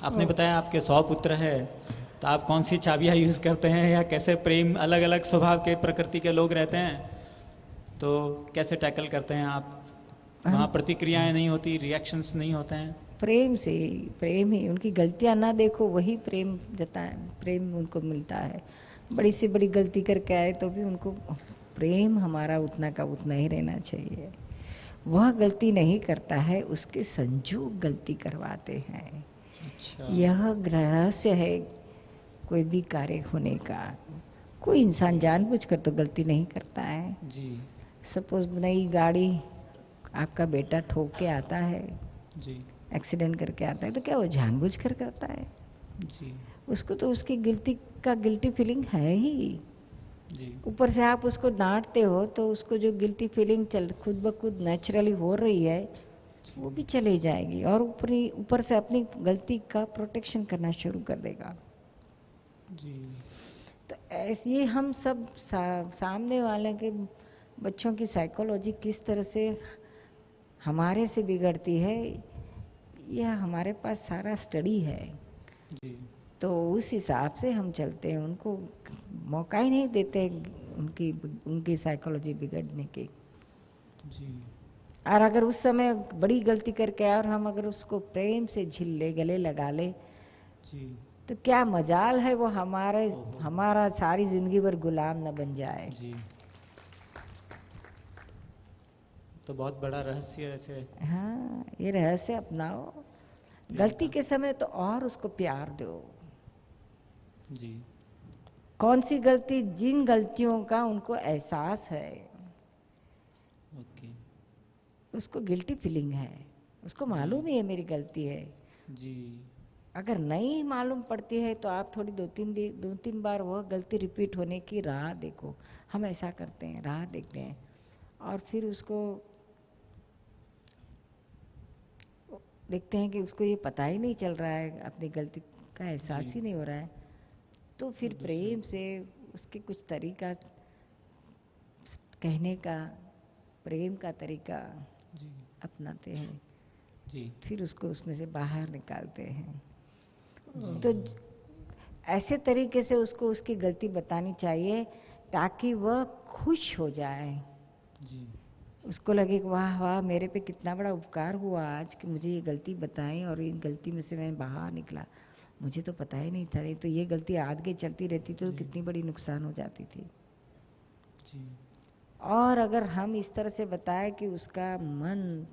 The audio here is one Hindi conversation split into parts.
आपने बताया आपके 100 पुत्र है, तो आप कौन सी चाबियां यूज करते हैं, या कैसे प्रेम अलग अलग स्वभाव के प्रकृति के लोग रहते हैं, तो कैसे टैकल करते हैं आप? हम वहाँ प्रतिक्रियाएं नहीं होती, रिएक्शंस नहीं होते हैं? प्रेम से, प्रेम ही, उनकी गलतियां ना देखो, वही प्रेम जताए, प्रेम उनको मिलता है। बड़ी से बड़ी गलती करके आए तो भी उनको प्रेम हमारा उतना का उतना ही रहना चाहिए। वह गलती नहीं करता है, उसके संजोग गलती करवाते हैं। अच्छा। यह रहस्य है कोई भी कार्य होने का। कोई इंसान जानबूझकर तो गलती नहीं करता है। जी सपोज नई गाड़ी आपका बेटा ठोक के आता है, जी एक्सीडेंट करके आता है, तो क्या वो जानबूझकर करता है? जी उसको तो उसकी गिल्टी का गिल्टी फीलिंग है ही। जी ऊपर से आप उसको डांटते हो तो उसको जो गिल्टी फीलिंग चल खुद ब खुद नेचुरली हो रही है वो भी चली जाएगी, और ऊपर से अपनी गलती का प्रोटेक्शन करना शुरू कर देगा। जी तो ऐसे ही हम सब सामने वाले के बच्चों की साइकोलॉजी किस तरह से हमारे से बिगड़ती है, यह हमारे पास सारा स्टडी है। जी तो उस हिसाब से हम चलते हैं, उनको मौका ही नहीं देते उनकी उनकी साइकोलॉजी बिगड़ने की। जी और अगर उस समय बड़ी गलती करके आए और हम अगर उसको प्रेम से झिल ले, गले लगा ले, जी। तो क्या मजाल है वो ओहो। हमारा सारी जिंदगी भर गुलाम न बन जाए। जी, तो बहुत बड़ा रहस्य ऐसे। हाँ, ये रहस्य अपनाओ। प्रेम गलती का। के समय तो और उसको प्यार दो। जी कौन सी गलती, जिन गलतियों का उनको एहसास है, ओके। उसको गिल्टी फीलिंग है, उसको जी मालूम ही है मेरी गलती है। जी अगर नहीं मालूम पड़ती है तो आप थोड़ी दो तीन बार वह गलती रिपीट होने की राह देखो। हम ऐसा करते हैं, राह देखते हैं, और फिर उसको देखते हैं कि उसको ये पता ही नहीं चल रहा है, अपनी गलती का जी। एहसास ही नहीं हो रहा है। तो तो फिर दूसरे। प्रेम से उसके कुछ तरीका कहने का, प्रेम का तरीका जी अपनाते हैं, जी फिर उसको उसमें से बाहर निकालते हैं। जी तो ऐसे तरीके से उसको उसकी गलती बतानी चाहिए ताकि वह खुश हो जाए। जी उसको लगे कि वाह वाह, मेरे पे कितना बड़ा उपकार हुआ आज कि मुझे ये गलती बताई और इन गलती में से मैं बाहर निकला। मुझे तो पता ही नहीं था, नहीं तो ये गलती आगे चलती रहती तो जी कितनी बड़ी नुकसान हो जाती थी। जी और अगर हम इस तरह से बताएं कि उसका मन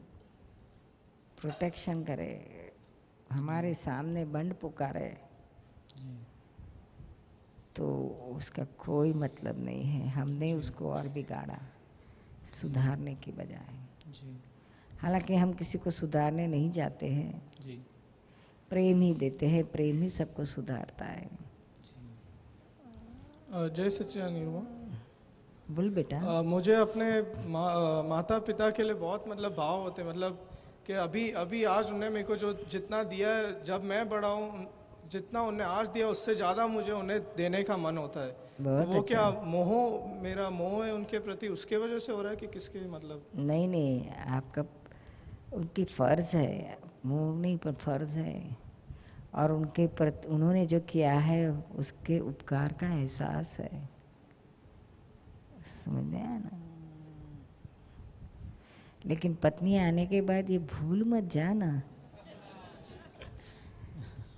प्रोटेक्शन करे, जी हमारे सामने बंड पुकारे, जी तो उसका कोई मतलब नहीं है। हमने जी उसको और बिगाड़ा जी सुधारने की बजाय। जी हालांकि हम किसी को सुधारने नहीं जाते हैं, जी प्रेम ही देते हैं, प्रेम ही सबको सुधारता है। जय सच्चिदानंद निर्मा। बोल बेटा। मुझे अपने माता पिता के लिए बहुत मतलब भाव होते हैं, मतलब कि अभी अभी आज उन्हें मेरे को जो जितना दिया है, जब मैं बड़ा हूँ जितना उन्हें आज दिया उससे ज़्यादा मुझे उन्हें देने का मन होता है। तो बहुत वो अच्छा। क्या मोह, मेरा मोह है उनके प्रति, उसके वजह से हो रहा है कि किसके मतलब? नहीं नहीं, आपका उनकी फर्ज है, मुंह नहीं पर फर्ज है। और उनके प्रति उन्होंने जो किया है उसके उपकार का एहसास है। समझ में आया ना? लेकिन पत्नी आने के बाद ये भूल मत जाना,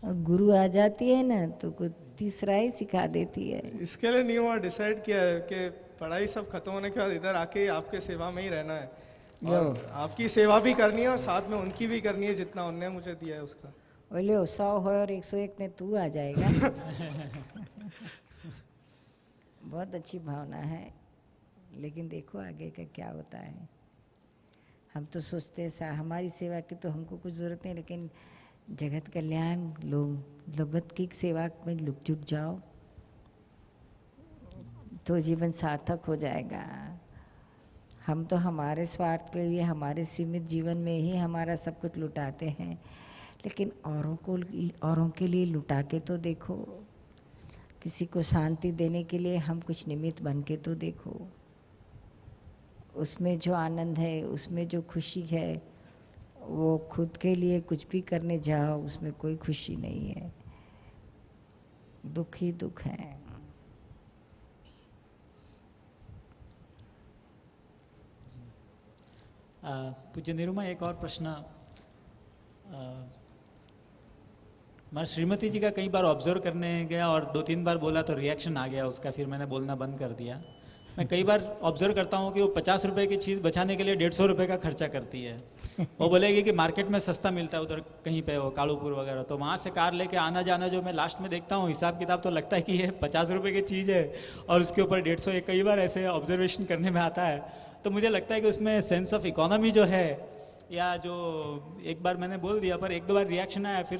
और गुरु आ जाती है ना तो कुछ तीसरा ही सिखा देती है। इसके लिए नहीं हुआ, डिसाइड किया है कि पढ़ाई सब खत्म होने के बाद इधर आके आपके सेवा में ही रहना है, लो, और आपकी सेवा भी करनी है और साथ में उनकी भी करनी है जितना उनने मुझे दिया है उसका। बोले 100 हो और 101 में तू आ जाएगा। बहुत अच्छी भावना है, लेकिन देखो आगे का क्या होता है। हम तो सोचते हैं हमारी सेवा की तो हमको कुछ जरूरत नहीं, लेकिन जगत कल्याण, लोगत की सेवा में जुट जाओ तो जीवन सार्थक हो जाएगा। हम तो हमारे स्वार्थ के लिए, हमारे सीमित जीवन में ही हमारा सब कुछ लुटाते हैं, लेकिन औरों के लिए लुटा के तो देखो। किसी को शांति देने के लिए हम कुछ निमित्त बन के तो देखो। उसमें जो आनंद है, उसमें जो खुशी है, वो खुद के लिए कुछ भी करने जाओ उसमें कोई खुशी नहीं है, दुख ही दुख है। पूज्य निरुमा, एक और प्रश्न। मैं श्रीमती जी का कई बार ऑब्जर्व करने गया और 2-3 बार बोला तो रिएक्शन आ गया उसका, फिर मैंने बोलना बंद कर दिया। मैं कई बार ऑब्जर्व करता हूँ कि वो 50 रुपए की चीज़ बचाने के लिए 150 रुपए का खर्चा करती है। वो बोलेगी कि मार्केट में सस्ता मिलता है उधर कहीं पे, वो कालूपुर वगैरह, तो वहाँ से कार लेके आना जाना जो मैं लास्ट में देखता हूँ हिसाब किताब, तो लगता है कि ये 50 रुपए की चीज़ है और उसके ऊपर 150। कई बार ऐसे ऑब्जर्वेशन करने में आता है, तो मुझे लगता है कि उसमें सेंस ऑफ इकोनॉमी जो है, या जो एक बार मैंने बोल दिया पर 1-2 बार रिएक्शन आया, फिर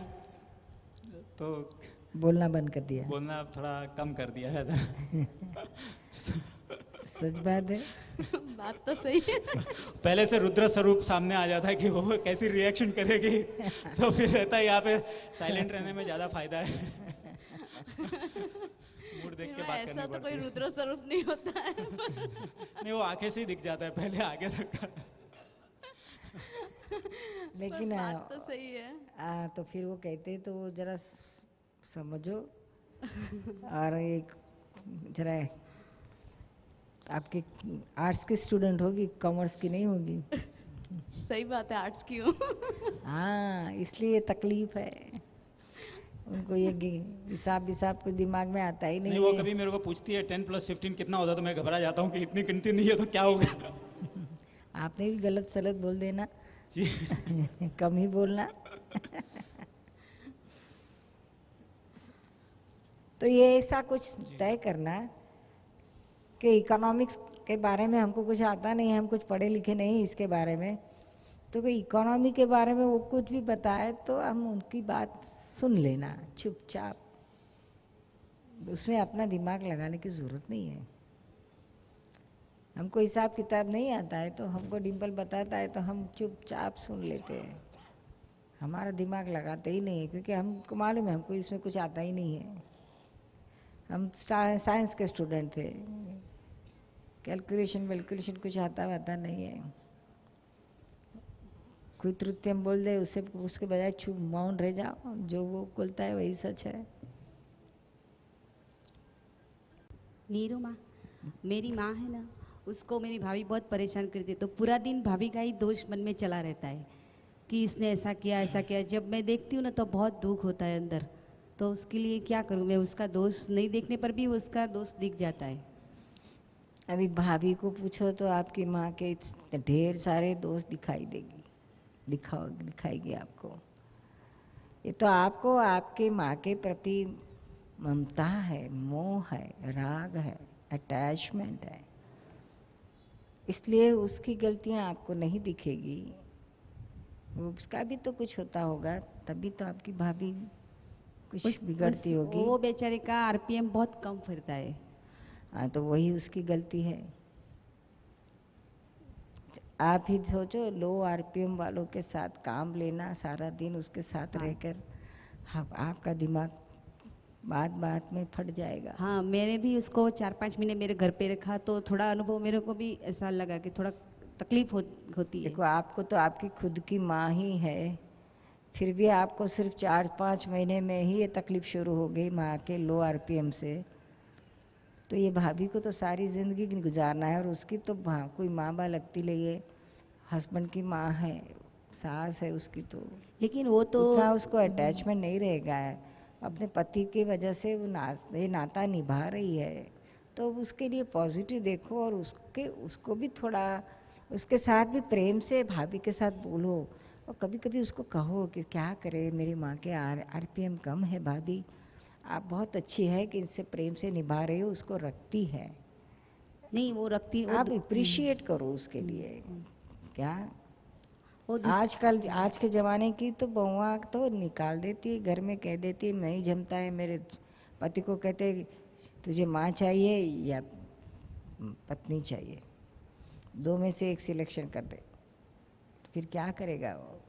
तो बोलना बंद कर दिया। बोलना थोड़ा कम कर दिया है। सच बात है। बात तो सही है। पहले से रुद्र स्वरूप सामने आ जाता है कि वो कैसी रिएक्शन करेगी, तो फिर रहता है यहाँ पे साइलेंट रहने में ज्यादा फायदा है। मूड देख के बात करनी ऐसा तो पड़ती कोई है। रुद्र स्वरूप नहीं होता है। नहीं, वो आंखें से ही दिख जाता है पहले आगे तक का। लेकिन पर बात तो सही है। तो फिर वो कहते तो वो जरा समझो, और एक जरा आपके आर्ट्स की स्टूडेंट होगी, कॉमर्स की नहीं होगी। सही बात है, आर्ट्स की हूँ। हाँ, इसलिए तकलीफ है उनको, ये हिसाब विसाब को दिमाग में आता ही नहीं। नहीं, वो कभी मेरे को पूछती है 10 + 15 कितना होता, तो मैं घबरा जाता हूँ कि इतनी गिनती नहीं है तो क्या होगा। आपने भी गलत सलत बोल देना जी। कम ही बोलना। तो ये ऐसा कुछ तय करना कि इकोनॉमिक्स के बारे में हमको कुछ आता नहीं है, हम कुछ पढ़े लिखे नहीं इसके बारे में, तो कोई इकोनॉमी के बारे में वो कुछ भी बताए तो हम उनकी बात सुन लेना चुपचाप, उसमें अपना दिमाग लगाने की जरूरत नहीं है। हमको हिसाब किताब नहीं आता है तो हमको डिम्पल बताता है तो हम चुपचाप सुन लेते हैं, हमारा दिमाग लगाते ही नहीं है, क्योंकि हमको मालूम है हमको इसमें कुछ आता ही नहीं है। हम साइंस के स्टूडेंट थे, कैलकुलेशन वेलकुलेशन कुछ आता नहीं है। कोई तृतीयम बोल दे उससे उसके बजाय चुप मौन रह जाओ, जो वो बोलता है वही सच है। नीरू माँ, मेरी माँ है ना, उसको मेरी भाभी बहुत परेशान करती है, तो पूरा दिन भाभी का ही दोष मन में चला रहता है कि इसने ऐसा किया ऐसा किया। जब मैं देखती हूँ ना तो बहुत दुख होता है अंदर, तो उसके लिए क्या करूँ मैं? उसका दोष नहीं देखने पर भी उसका दोष दिख जाता है। अभी भाभी को पूछो तो आपकी माँ के ढेर सारे दोस्त दिखाई देगी, दिखाएगी आपको। ये तो आपको आपके माँ के प्रति ममता है, मोह है, राग है, अटैचमेंट है, इसलिए उसकी गलतियां आपको नहीं दिखेगी। उसका भी तो कुछ होता होगा, तभी तो आपकी भाभी कुछ बिगड़ती होगी। वो बेचारे का आरपीएम बहुत कम फिरता है। हाँ, तो वही उसकी गलती है। आप ही सोचो, लो आरपीएम वालों के साथ काम लेना, सारा दिन उसके साथ रहकर आपका दिमाग बात बात में फट जाएगा। हाँ, मैंने भी उसको 4-5 महीने मेरे घर पे रखा तो थोड़ा अनुभव मेरे को भी ऐसा लगा कि थोड़ा तकलीफ होती है। देखो, आपको तो आपकी खुद की माँ ही है, फिर भी आपको सिर्फ 4-5 महीने में ही ये तकलीफ शुरू हो गई माँ के लो आरपीएम से, तो ये भाभी को तो सारी जिंदगी गुजारना है। और उसकी तो कोई माँ बा लगती नहीं है, हस्बैंड की माँ है, सास है उसकी, तो लेकिन वो तो उतना उसको अटैचमेंट नहीं रहेगा है। अपने पति की वजह से वो ये नाता निभा रही है, तो उसके लिए पॉजिटिव देखो, और उसको भी थोड़ा उसके साथ भी प्रेम से भाभी के साथ बोलो, और कभी कभी उसको कहो कि क्या करे, मेरी माँ के आरपीएम कम है भाभी, आप बहुत अच्छी है कि इनसे प्रेम से निभा रही हो, उसको रखती है। नहीं, वो रखती, आप अप्रिशिएट करो उसके लिए। क्या आज के जमाने की तो बहुआ तो निकाल देती है, घर में कह देती है नहीं जमता है, मेरे पति को कहते तुझे माँ चाहिए या पत्नी चाहिए, दो में से एक सिलेक्शन कर दे, तो फिर क्या करेगा वो?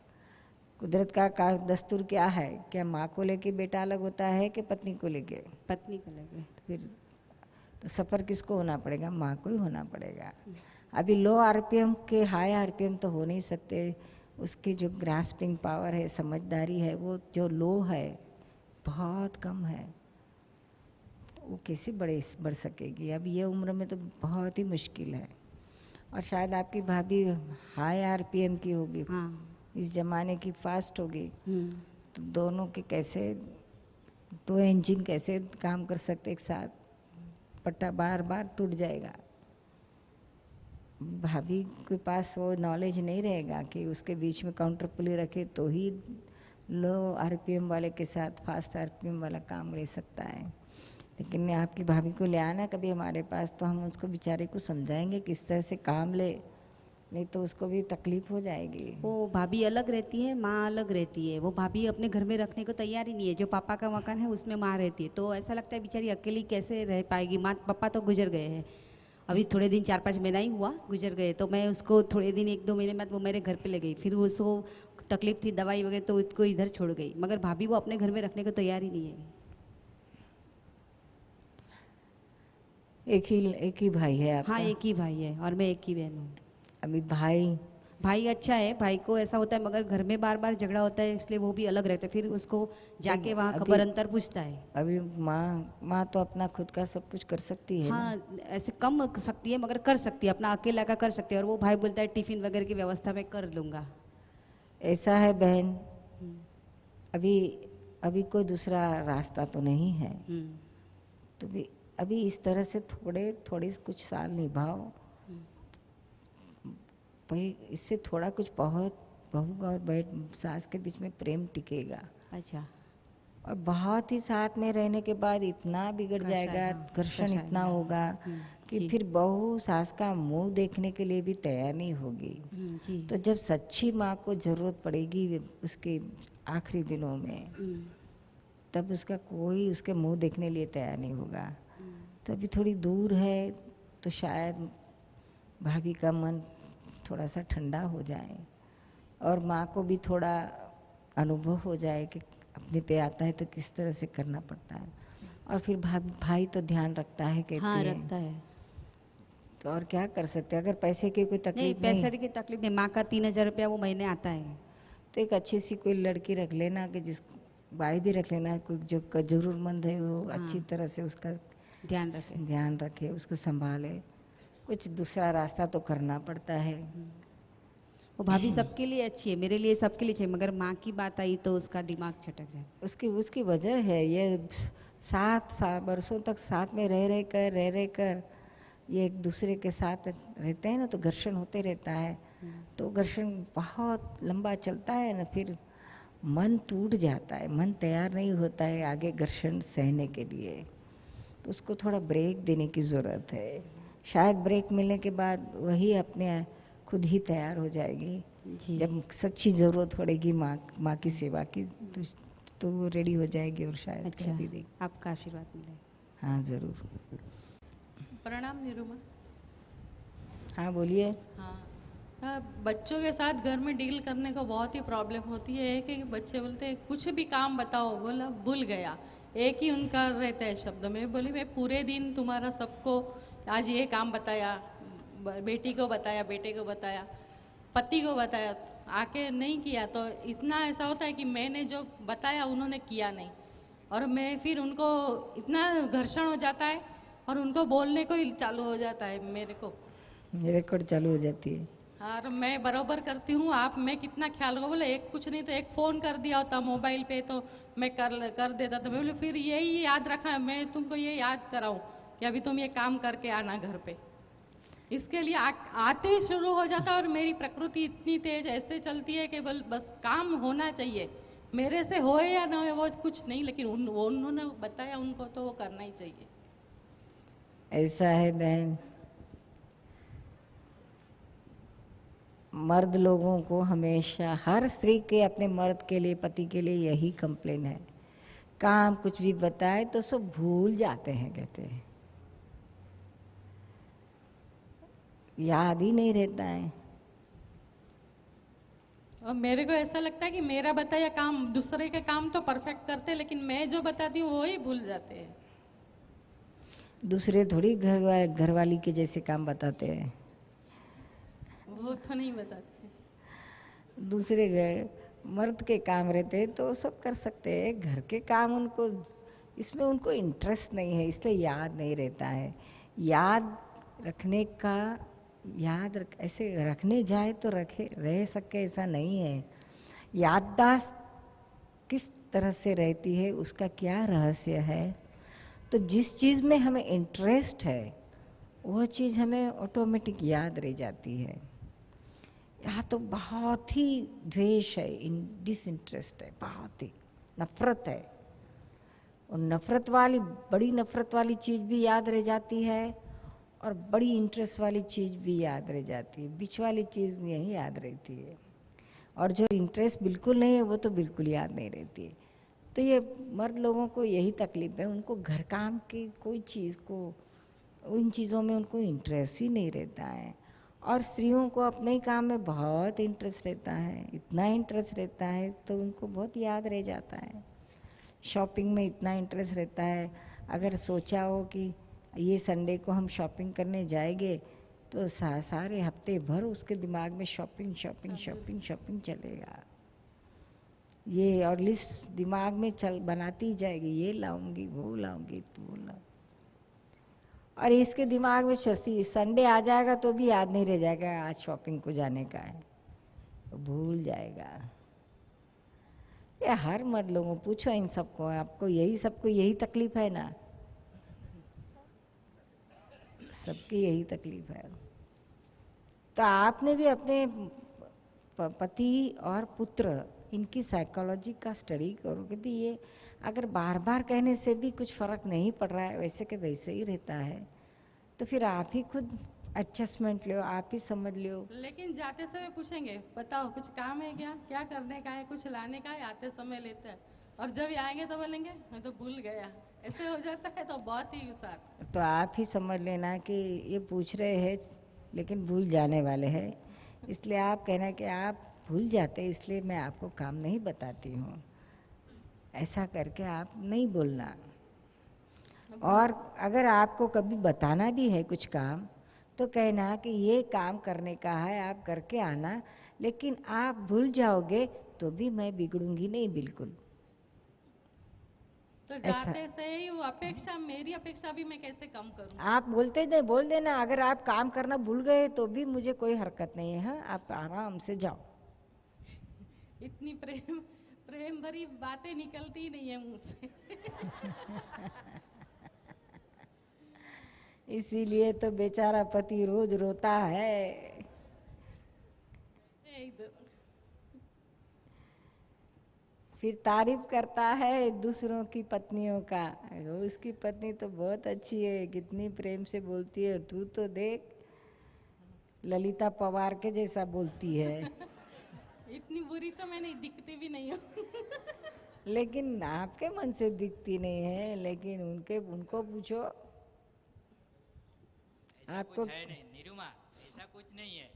कुदरत का दस्तूर क्या है, क्या माँ को लेके बेटा अलग होता है कि पत्नी को लेके? पत्नी को लगे। फिर तो सफर किसको होना पड़ेगा? माँ को ही होना पड़ेगा। अभी लो आरपीएम के हाई आरपीएम तो हो नहीं सकते, उसकी जो ग्रास्पिंग पावर है, समझदारी है, वो जो लो है बहुत कम है। वो कैसे बढ़ सकेगी? अब ये उम्र में तो बहुत ही मुश्किल है। और शायद आपकी भाभी हाई आरपीएम की होगी, हाँ। इस जमाने की फास्ट होगी, हम्म। तो दोनों के कैसे, दो इंजन कैसे काम कर सकते एक साथ? पट्टा बार बार टूट जाएगा। भाभी के पास वो नॉलेज नहीं रहेगा कि उसके बीच में काउंटर पुली रखे तो ही लो आरपीएम वाले के साथ फास्ट आरपीएम वाला काम ले सकता है। लेकिन आपकी भाभी को ले आना कभी हमारे पास, तो हम उसको बेचारे को समझाएंगे किस तरह से काम ले, नहीं तो उसको भी तकलीफ हो जाएगी। वो भाभी अलग रहती है, माँ अलग रहती है। वो भाभी अपने घर में रखने को तैयार ही नहीं है। जो पापा का मकान है उसमें माँ रहती है, तो ऐसा लगता है बेचारी अकेली कैसे रह पाएगी। माँ पापा तो गुजर गए हैं, अभी थोड़े दिन 4-5 महीना ही हुआ गुजर गए। तो मैं उसको थोड़े दिन 1-2 महीने बाद वो मेरे घर पे ले गई, फिर उसको तकलीफ थी दवाई वगैरह तो उसको इधर छोड़ गई। मगर भाभी वो अपने घर में रखने को तैयार ही नहीं है। एक ही भाई है आपका? हाँ, एक ही भाई है और मैं एक ही बहन हूँ। अभी भाई अच्छा है, भाई को ऐसा होता है, मगर घर में बार बार झगड़ा होता है इसलिए वो भी अलग रहता है। फिर उसको जाके वहाँ खबर अंतर पूछता है। अभी माँ तो अपना खुद का सब कुछ कर सकती है हाँ, ना? ऐसे कम कर सकती है मगर कर सकती है, अपना अकेला का कर सकती है। और वो भाई बोलता है टिफिन वगैरह की व्यवस्था मैं कर लूंगा। ऐसा है बहन, हम्म। अभी कोई दूसरा रास्ता तो नहीं है, हम्म। तो भी अभी इस तरह से थोड़े कुछ साल निभाओ, भाई इससे थोड़ा कुछ बहुत बहू और सास के बीच में प्रेम टिकेगा। अच्छा। और बहुत ही साथ में रहने के बाद इतना बिगड़ जाएगा, घर्षण इतना होगा कि फिर बहू सास का मुंह देखने के लिए भी तैयार नहीं होगी। जी। तो जब सच्ची माँ को जरूरत पड़ेगी उसके आखिरी दिनों में, तब उसका कोई उसके मुंह देखने लिए तैयार नहीं होगा। तो अभी थोड़ी दूर है तो शायद भाभी का मन थोड़ा सा ठंडा हो जाए और माँ को भी थोड़ा अनुभव हो जाए कि अपने पे आता है तो किस तरह से करना पड़ता है। और फिर भाई तो ध्यान रखता है, कहती हाँ, है। रखता है। तो और क्या कर सकते हैं? अगर पैसे की कोई तकलीफ नहीं, पैसे की तकलीफ नहीं। माँ का 3000 रुपया वो महीने आता है। तो एक अच्छी सी कोई लड़की रख लेना, कि जिस भाई भी रख लेना, कोई जो जरूरतमंद है वो अच्छी तरह से उसका ध्यान रखे, उसको संभाले। कुछ दूसरा रास्ता तो करना पड़ता है। वो भाभी सबके लिए अच्छी है, मेरे लिए सबके लिए अच्छी है, मगर माँ की बात आई तो उसका दिमाग छटक जाए। उसकी वजह है ये 7 वर्षों तक साथ में रह कर ये एक दूसरे के साथ रहते हैं ना, तो घर्षण होते रहता है। तो घर्षण बहुत लंबा चलता है ना, फिर मन टूट जाता है, मन तैयार नहीं होता है आगे घर्षण सहने के लिए। तो उसको थोड़ा ब्रेक देने की जरूरत है। शायद ब्रेक मिलने के बाद वही अपने खुद ही तैयार हो जाएगी। जब सच्ची जरूरत पड़ेगी माँ की सेवा की, तो वो रेडी हो जाएगी और शायद अच्छा, कर भी देगी। आपका आशीर्वाद मिले। हाँ जरूर। प्रणाम निरुमा। हाँ बोलिए। हाँ, बच्चों के साथ घर में डील करने को बहुत ही प्रॉब्लम होती है कि बच्चे बोलते हैं कुछ भी काम बताओ, बोला भूल गया। एक ही उनका रहता है शब्द में। बोली मैं पूरे दिन तुम्हारा सबको आज ये काम बताया, बेटी को बताया, बेटे को बताया, पति को बताया, आके नहीं किया। तो इतना ऐसा होता है कि मैंने जो बताया उन्होंने किया नहीं, और मैं फिर उनको इतना घर्षण हो जाता है और उनको बोलने को ही चालू हो जाता है मेरे को। रिकॉर्ड चालू हो जाती है। और मैं बराबर करती हूँ, आप मैं कितना ख्याल रखो। बोले एक कुछ नहीं तो एक फ़ोन कर दिया होता मोबाइल पे तो मैं कर देता। तो मैं बोले फिर यही याद रखा, मैं तुमको ये याद कराऊं कि अभी तुम ये काम करके आना घर पे। इसके लिए आते ही शुरू हो जाता है। और मेरी प्रकृति इतनी तेज ऐसे चलती है कि बस काम होना चाहिए, मेरे से होए या ना होए वो कुछ नहीं, लेकिन उन्होंने बताया उनको तो वो करना ही चाहिए। ऐसा है बहन, मर्द लोगों को हमेशा, हर स्त्री के अपने मर्द के लिए, पति के लिए यही कंप्लेन है, काम कुछ भी बताए तो सब भूल जाते हैं, कहते हैं याद ही नहीं रहता है। और मेरे को ऐसा लगता है कि मेरा बताया काम, दूसरे के काम तो परफेक्ट करते हैं, लेकिन मैं जो बताती हूँ वो ही भूल जाते हैं। दूसरे थोड़ी घरवाली के जैसे काम बताते हैं, वो तो नहीं बताते। दूसरे मर्द के काम रहते हैं तो सब कर सकते हैं, घर के काम उनको इसमें उनको इंटरेस्ट नहीं है, इसलिए याद नहीं रहता है। याद रखने का ऐसे रखने जाए तो रह सके ऐसा नहीं है। याददाश्त किस तरह से रहती है, उसका क्या रहस्य है? तो जिस चीज़ में हमें इंटरेस्ट है वह चीज़ हमें ऑटोमेटिक याद रह जाती है। यहाँ तो बहुत ही द्वेष है, डिसइंटरेस्ट है, बहुत ही नफरत है, और बड़ी नफरत वाली चीज़ भी याद रह जाती है और बड़ी इंटरेस्ट वाली चीज़ भी याद रह जाती है। बीच वाली चीज़ नहीं याद रहती है, और जो इंटरेस्ट बिल्कुल नहीं है वो तो बिल्कुल याद नहीं रहती है। तो ये मर्द लोगों को यही तकलीफ है, उनको घर काम की कोई चीज़ को, उन चीज़ों में उनको इंटरेस्ट ही नहीं रहता है। और स्त्रियों को अपने ही काम में बहुत इंटरेस्ट रहता है, इतना इंटरेस्ट रहता है तो उनको बहुत याद रह जाता है। शॉपिंग में इतना इंटरेस्ट रहता है, अगर सोचा हो कि ये संडे को हम शॉपिंग करने जाएंगे तो सारे हफ्ते भर उसके दिमाग में शॉपिंग शॉपिंग शॉपिंग शॉपिंग चलेगा, ये और लिस्ट दिमाग में बनाती ही जाएगी, ये लाऊंगी वो लाऊंगी वो लाऊंगी, और इसके दिमाग में संडे आ जाएगा तो भी याद नहीं रह जाएगा आज शॉपिंग को जाने का है, तो भूल जाएगा। ये हर मर्द लोगों पूछो इन सबको, सबको यही तकलीफ है ना, सबकी यही तकलीफ है। तो आपने भी अपने पति और पुत्र इनकी साइकोलॉजी का स्टडी करोगे भी, ये अगर बार बार कहने से भी कुछ फर्क नहीं पड़ रहा है, वैसे के वैसे ही रहता है, तो फिर आप ही खुद एडजस्टमेंट लो, आप ही समझ लो। लेकिन जाते समय पूछेंगे बताओ कुछ काम है क्या करने का है, कुछ लाने का है, आते समय लेते हैं, और जब आएंगे तो बोलेंगे मैं तो भूल गया, ऐसे हो जाता है। तो बहुत ही साथ तो आप ही समझ लेना कि ये पूछ रहे हैं लेकिन भूल जाने वाले हैं, इसलिए आप कहना कि आप भूल जाते इसलिए मैं आपको काम नहीं बताती हूँ, ऐसा करके आप नहीं बोलना। और अगर आपको कभी बताना भी है कुछ काम तो कहना कि ये काम करने का है, आप करके आना, लेकिन आप भूल जाओगे तो भी मैं बिगड़ूंगी नहीं बिल्कुल। तो जाते से ही वो अपेक्षा, मेरी अपेक्षा भी मैं कैसे कम करूं? आप बोल देना अगर आप काम करना भूल गए तो भी मुझे कोई हरकत नहीं है, हाँ आप आराम से जाओ। इतनी प्रेम भरी बातें निकलती नहीं है मुंह से। इसीलिए तो बेचारा पति रोज रोता है। फिर तारीफ करता है दूसरों की पत्नियों का, उसकी पत्नी तो बहुत अच्छी है, कितनी प्रेम से बोलती है, तू तो देख ललिता पवार के जैसा बोलती है। इतनी बुरी तो मैं नहीं दिखती भी नहीं हूँ। लेकिन आपके मन से दिखती नहीं है, लेकिन उनको पूछो। आपको है नहीं निरुमा, ऐसा कुछ नहीं है।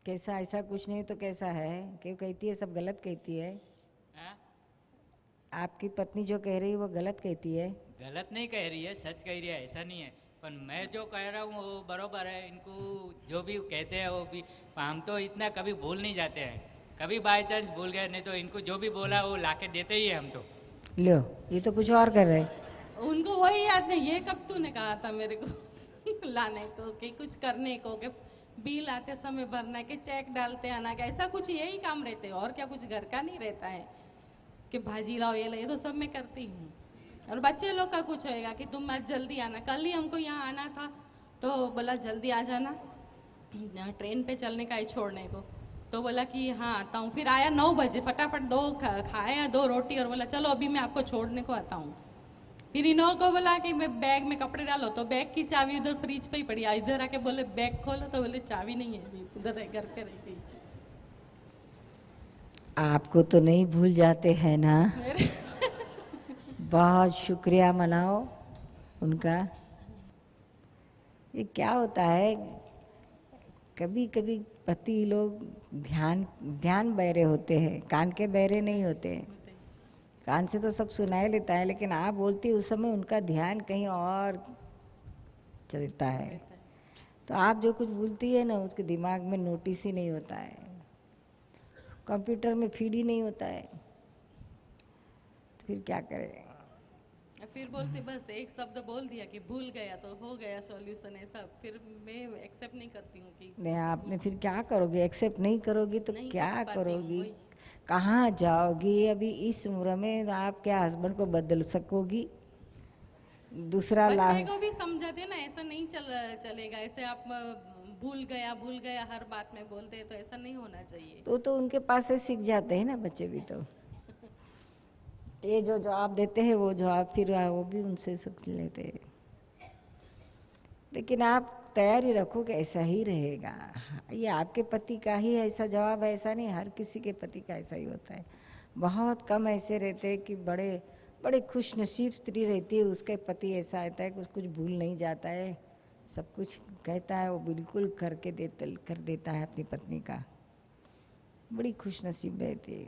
कैसा ऐसा कुछ नहीं तो कैसा है? क्यों कहती है सब गलत कहती है? आपकी पत्नी जो कह रही है वो गलत कहती है? गलत नहीं कह रही है, सच कह रही है, ऐसा नहीं है, पर मैं जो कह रहा हूँ वो बरोबर है। इनको जो भी कहते हैं वो भी, हम तो इतना कभी भूल नहीं जाते हैं, कभी बाय चांस भूल गए, नहीं तो इनको जो भी बोला वो लाके देते ही है हम तो। लो ये तो कुछ और कर रहे। उनको वही याद नहीं, ये कब तूने कहा था मेरे को लाने को, कि कुछ करने को, कि बिल आते समय भरना, कि चेक डालते आना, का ऐसा कुछ यही काम रहते हैं, और क्या कुछ घर का नहीं रहता है कि भाजी लाओ ये तो सब मैं करती हूँ। और बच्चे लोग का कुछ होएगा कि तुम आज जल्दी आना, कल ही हमको यहाँ आना था तो बोला जल्दी आ जाना, ट्रेन पे चलने का है छोड़ने को, तो बोला कि हाँ आता हूँ। फिर आया 9 बजे, फटाफट 2 खाया 2 रोटी और बोला चलो अभी मैं आपको छोड़ने को आता हूँ। फिर इन्हों को बोला कि मैं बैग में कपड़े डालो, तो बैग की चाबी उधर फ्रिज पे ही पड़ी, इधर आके बोले बैग खोलो, तो बोले चाबी नहीं है, उधर घर पे रह गई। आपको तो नहीं भूल जाते हैं ना? बहुत शुक्रिया मनाओ उनका। ये क्या होता है, कभी कभी पति लोग ध्यान बहरे होते हैं, कान के बहरे नहीं होते हैं। कान से तो सब सुनाई लेता है, लेकिन आप बोलती उस समय उनका ध्यान कहीं और चलता है, तो आप जो कुछ बोलती है ना उसके दिमाग में नोटिस ही नहीं होता है। कंप्यूटर में फीड ही नहीं होता है, तो फिर क्या करें। फिर बोलते बस एक शब्द बोल दिया कि भूल गया तो हो गया सॉल्यूशन, ऐसा फिर मैं एक्सेप्ट नहीं करती हूँ कि नहीं, आपने फिर क्या करोगे, एक्सेप्ट नहीं करोगी तो नहीं क्या कर पाती हूँ, करोगी, वही। कहाँ जाओगी। अभी इस उम्र में आप क्या हस्बैंड को बदल सकोगी, दूसरा बच्चे लाभ। को भी समझाते ना, ऐसा नहीं चलेगा, ऐसे आप भूल गया हर बात में बोलते हैं, तो ऐसा नहीं होना चाहिए। तो उनके पास से सीख जाते हैं ना बच्चे भी, तो ये जो जवाब देते हैं वो जवाब फिर वो भी उनसे सीख लेते हैं। लेकिन आप तैयारी रखो कि ऐसा ही रहेगा, ये आपके पति का ही ऐसा जवाब है, ऐसा नहीं, हर किसी के पति का ऐसा ही होता है। बहुत कम ऐसे रहते हैं कि बड़े बड़े खुश नसीब स्त्री रहती है, उसके पति ऐसा आता है कि कुछ भूल नहीं जाता है, सब कुछ कहता है वो बिल्कुल कर देता है अपनी पत्नी का, बड़ी खुश नसीब रहती है,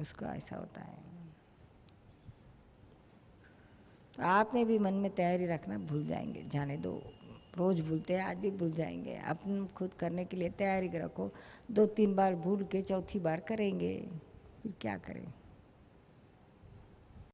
उसको ऐसा होता है। तो आपने भी मन में तैयारी रखना, भूल जाएंगे, जाने दो, रोज भूलते हैं, आज भी भूल जाएंगे। अपन खुद करने के लिए तैयारी रखो, 2-3 बार भूल के चौथी बार करेंगे, फिर क्या करें।